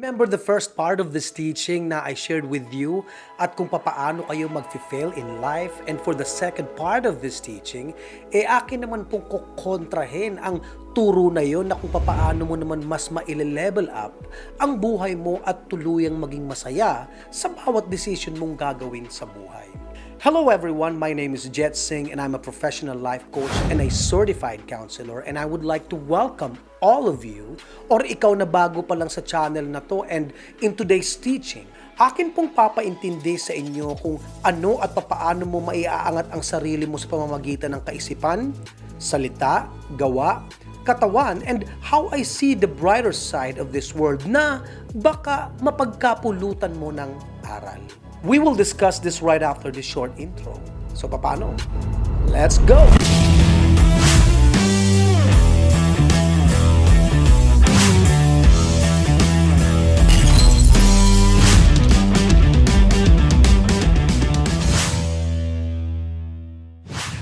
Remember the first part of this teaching na I shared with you at kung papaano kayo mag-fail in life, and for the second part of this teaching, akin naman pong kukontrahin ang turo na yon na kung papaano mo naman mas ma-level up ang buhay mo at tuluyang maging masaya sa bawat decision mong gagawin sa buhay. Hello everyone, my name is Jet Singh and I'm a professional life coach and a certified counselor, and I would like to welcome all of you, or ikaw na bago pa lang sa channel na to, and in today's teaching, akin pong papaintindi sa inyo kung ano at papaano mo maiaangat ang sarili mo sa pamamagitan ng kaisipan, salita, gawa, katawan, and how I see the brighter side of this world na baka mapagkapulutan mo ng aral. We will discuss this right after this short intro. So, paano? Let's go!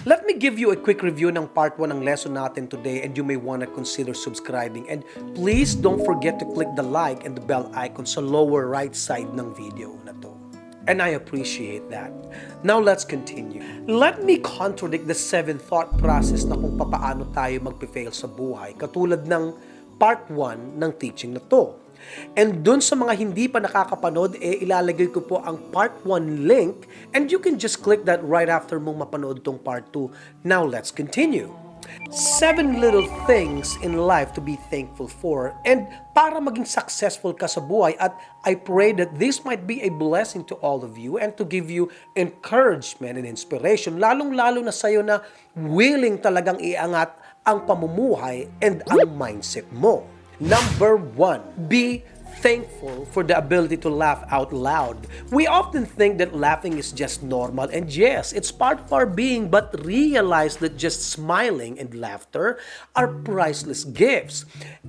Let me give you a quick review ng part 1 ng lesson natin today, and you may want to consider subscribing. And please don't forget to click the like and the bell icon sa lower right side ng video na to. And I appreciate that. Now let's continue. Let me contradict the 7 thought process na kung papaano tayo magpe-fail sa buhay, katulad ng part 1 ng teaching na to. And dun sa mga hindi pa nakakapanood, ilalagay ko po ang part 1 link, and you can just click that right after mong mapanood tong part 2. Now let's continue. 7 little things in life to be thankful for, and para maging successful ka sa buhay, at I pray that this might be a blessing to all of you and to give you encouragement and inspiration, lalong-lalo na sa'yo na willing talagang iangat ang pamumuhay and ang mindset mo. Number 1, be thankful for the ability to laugh out loud. We often think that laughing is just normal, and yes, it's part of our being, but realize that just smiling and laughter are priceless gifts.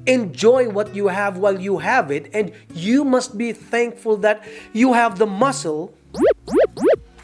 Enjoy what you have while you have it, and you must be thankful that you have the muscle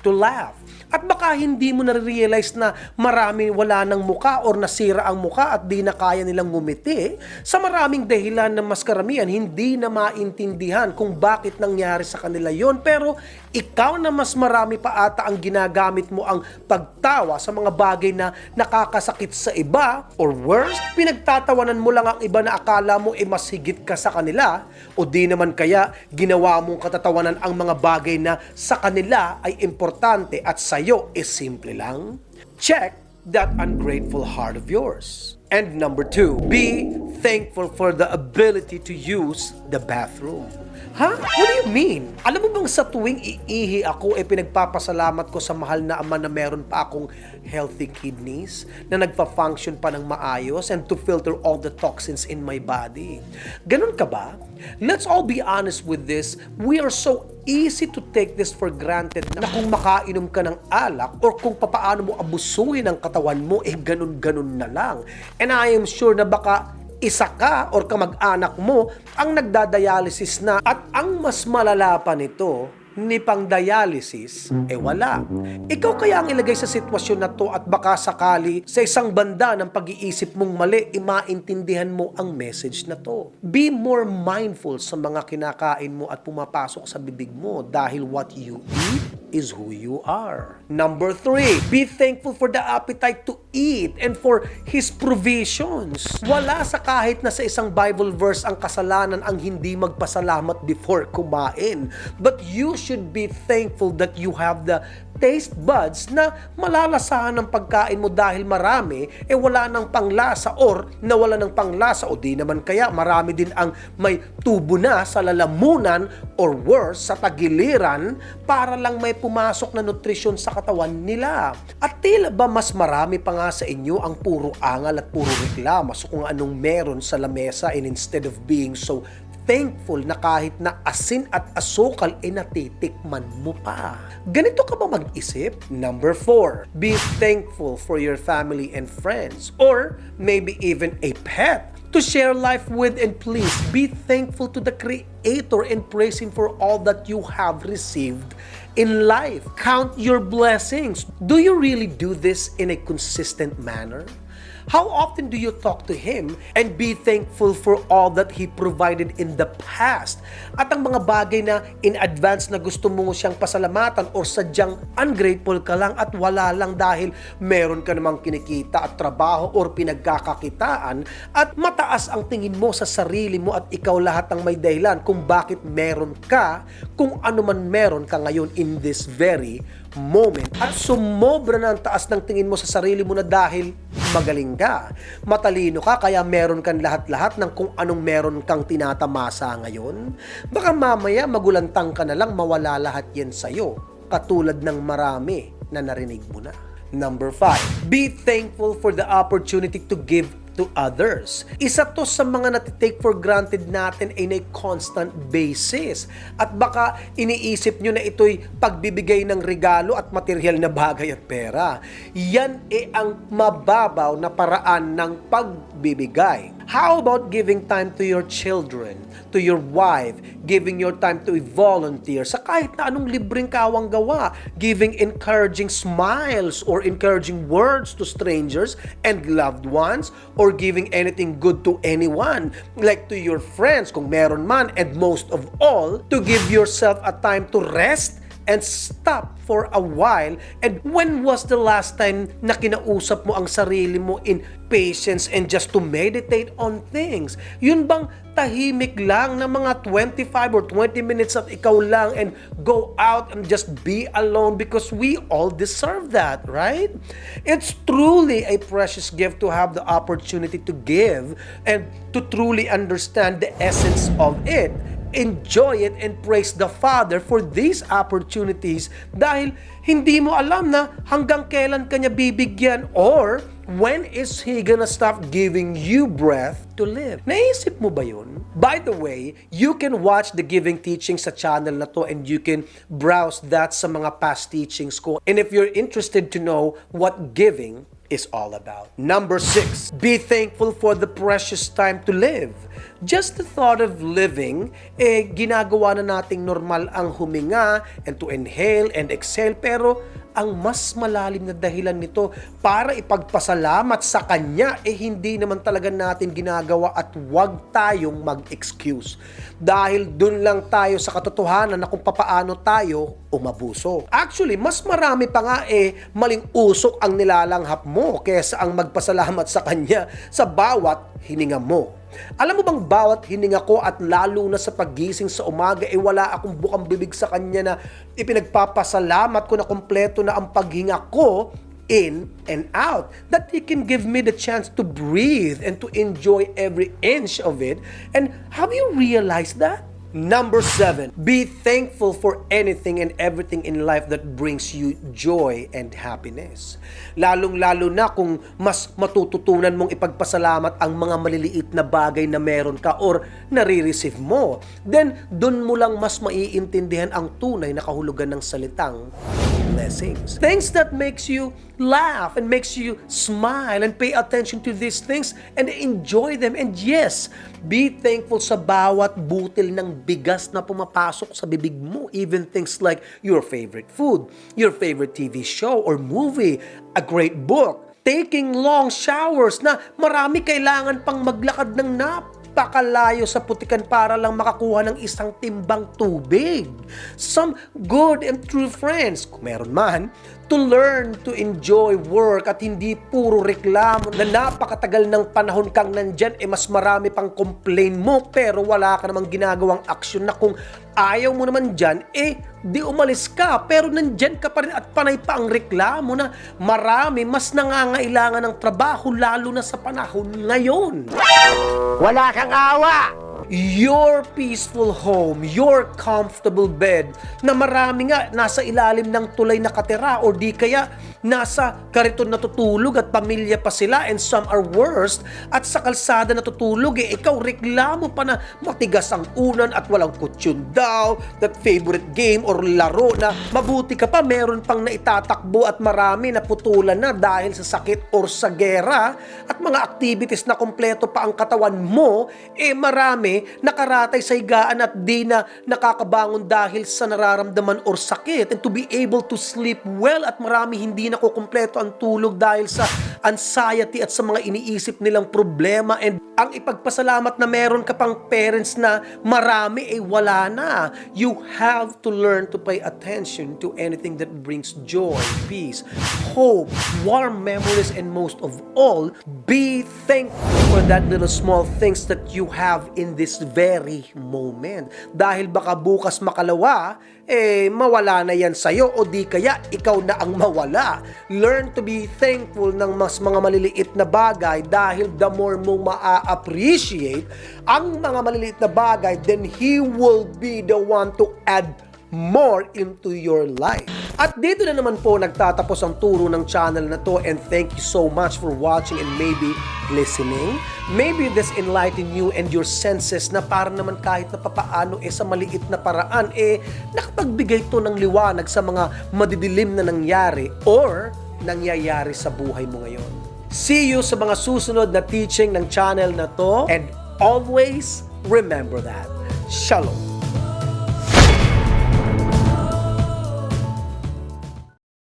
to laugh. At baka hindi mo na-realize na marami wala ng muka or nasira ang muka at di na kaya nilang ngumiti sa maraming dahilan na mas karamihan hindi na maintindihan kung bakit nangyari sa kanila yon. Pero ikaw na mas marami pa ata ang ginagamit mo ang pagtawa sa mga bagay na nakakasakit sa iba, or worse, pinagtatawanan mo lang ang iba na akala mo mas higit ka sa kanila, o di naman kaya ginawa mong katatawanan ang mga bagay na sa kanila ay importante at sa'yo is simple lang. Check that ungrateful heart of yours. And number 2, be thankful for the ability to use the bathroom. Ha? What do you mean? Alam mo bang sa tuwing iihi ako, pinagpapasalamat ko sa mahal na Ama na meron pa akong healthy kidneys na nagpa-function pa ng maayos and to filter all the toxins in my body. Ganun ka ba? Let's all be honest with this. We are so easy to take this for granted na kung makainom ka ng alak or kung papaano mo abusuhin ang katawan mo, ganun-ganun na lang. And I am sure na baka isa ka or kamag-anak mo ang nagdadialysis na, at ang mas malala pa nito, ni pang dialysis, wala. Ikaw kaya ang ilagay sa sitwasyon na to, at baka sakali sa isang banda ng pag-iisip mong mali, maintindihan mo ang message na to. Be more mindful sa mga kinakain mo at pumapasok sa bibig mo, dahil what you eat is who you are. Number 3, be thankful for the appetite to eat and for His provisions. Wala sa kahit na sa isang Bible verse ang kasalanan ang hindi magpasalamat before kumain. But you should be thankful that you have the taste buds na malalasahan ng pagkain mo, dahil marami wala ng panglasa or nawala ng panglasa, o di naman kaya marami din ang may tubo na sa lalamunan, or worse, sa tagiliran, para lang may pumasok na nutrisyon sa katawan nila. At tila ba mas marami pa nga sa inyo ang puro angal at puro reklamo sa kung anong meron sa lamesa, and instead of being so thankful na kahit na asin at asukal natitikman mo pa. Ganito ka ba mag-isip? Number 4, be thankful for your family and friends, or maybe even a pet to share life with, and please be thankful to the Creator and praise Him for all that you have received in life. Count your blessings. Do you really do this in a consistent manner? How often do you talk to Him and be thankful for all that He provided in the past? At ang mga bagay na in advance na gusto mo siyang pasalamatan or sadyang ungrateful ka lang at wala lang dahil meron ka namang kinikita at trabaho or pinagkakakitaan at mataas ang tingin mo sa sarili mo at ikaw lahat ang may dahilan kung bakit meron ka, kung ano man meron ka ngayon in this very moment. At sumobra na ang taas ng tingin mo sa sarili mo na dahil magaling ka, matalino ka, kaya meron kang lahat-lahat ng kung anong meron kang tinatamasa ngayon. Baka mamaya magulantang ka na lang, mawala lahat yan sa'yo, katulad ng marami na narinig mo na. Number 5, be thankful for the opportunity to give to others. Isa to sa mga natitake for granted natin in a constant basis. At baka iniisip nyo na ito'y pagbibigay ng regalo at material na bagay at pera. Yan ang mababaw na paraan ng pagbibigay. How about giving time to your children, to your wife, giving your time to volunteer sa kahit na anong libreng kawang gawa, giving encouraging smiles or encouraging words to strangers and loved ones, or giving anything good to anyone, like to your friends kung meron man, and most of all, to give yourself a time to rest and stop for a while. And when was the last time na kinausap mo ang sarili mo in patience and just to meditate on things? Yun bang tahimik lang na mga 25 or 20 minutes at ikaw lang and go out and just be alone, because we all deserve that, right? It's truly a precious gift to have the opportunity to give and to truly understand the essence of it. Enjoy it and praise the Father for these opportunities dahil hindi mo alam na hanggang kailan kanya bibigyan or when is He gonna stop giving you breath to live. Naisip mo ba yun? By the way, you can watch the giving teachings sa channel na to and you can browse that sa mga past teachings ko. And if you're interested to know what giving is all about. Number 6, be thankful for the precious time to live. Just the thought of living, ginagawa na nating normal ang huminga and to inhale and exhale, pero ang mas malalim na dahilan nito para ipagpasalamat sa Kanya, hindi naman talaga natin ginagawa at huwag tayong mag-excuse. Dahil dun lang tayo sa katotohanan na kung papaano tayo umabuso. Actually, mas marami pa nga maling usok ang nilalanghap mo kaysa ang magpasalamat sa Kanya sa bawat hininga mo. Alam mo bang bawat hininga ko at lalo na sa paggising sa umaga wala akong bukang bibig sa Kanya na ipinagpapasalamat ko na kompleto na ang paghinga ko in and out. That He can give me the chance to breathe and to enjoy every inch of it. And have you realized that? Number 7, be thankful for anything and everything in life that brings you joy and happiness. Lalong-lalo na kung mas matututunan mong ipagpasalamat ang mga maliliit na bagay na meron ka or nare-receive mo, then dun mo lang mas maiintindihan ang tunay na kahulugan ng salitang blessings. Things that makes you laugh and makes you smile and pay attention to these things and enjoy them. And yes, be thankful sa bawat butil ng bigas na pumapasok sa bibig mo. Even things like your favorite food, your favorite TV show or movie, a great book, taking long showers na marami kailangan pang maglakad ng napakalayo sa putikan para lang makakuha ng isang timbang tubig. Some good and true friends, kung meron man, to learn to enjoy work at hindi puro reklamo na napakatagal ng panahon kang nandyan, mas marami pang complain mo pero wala ka namang ginagawang aksyon na kung ayaw mo naman dyan, di umalis ka pero nandyan ka pa rin at panay pa ang reklamo na marami mas nangangailangan ng trabaho lalo na sa panahon ngayon. Wala kang awa! Your peaceful home, your comfortable bed, na marami nga nasa ilalim ng tulay nakatira or di kaya nasa kariton natutulog at pamilya pa sila, and some are worst, at sa kalsada natutulog, ikaw reklamo pa na matigas ang unan at walang kutsyon daw, that favorite game or laro na mabuti ka pa meron pang naitatakbo at marami na putulan na dahil sa sakit or sa gera, at mga activities na kompleto pa ang katawan mo, marami nakaratay sa higaan at di na nakakabangon dahil sa nararamdaman or sakit, and to be able to sleep well at marami hindi nakukumpleto ang tulog dahil sa anxiety at sa mga iniisip nilang problema, and ang ipagpasalamat na meron ka pang parents na marami ay wala na. You have to learn to pay attention to anything that brings joy, peace, hope, warm memories, and most of all, be thankful for that little small things that you have in this very moment. Dahil baka bukas makalawa, mawala na yan sa'yo o di kaya ikaw na ang mawala. Learn to be thankful ng mas mga maliliit na bagay, dahil the more mo maa-appreciate ang mga maliliit na bagay, then He will be the one to add more into your life. At dito na naman po nagtatapos ang turo ng channel na to, and thank you so much for watching and maybe listening. Maybe this enlighten you and your senses na para naman kahit na papaano sa maliit na paraan nakapagbigay to ng liwanag sa mga madidilim na nangyari or nangyayari sa buhay mo ngayon. See you sa mga susunod na teaching ng channel na to, and always remember that. Shalom.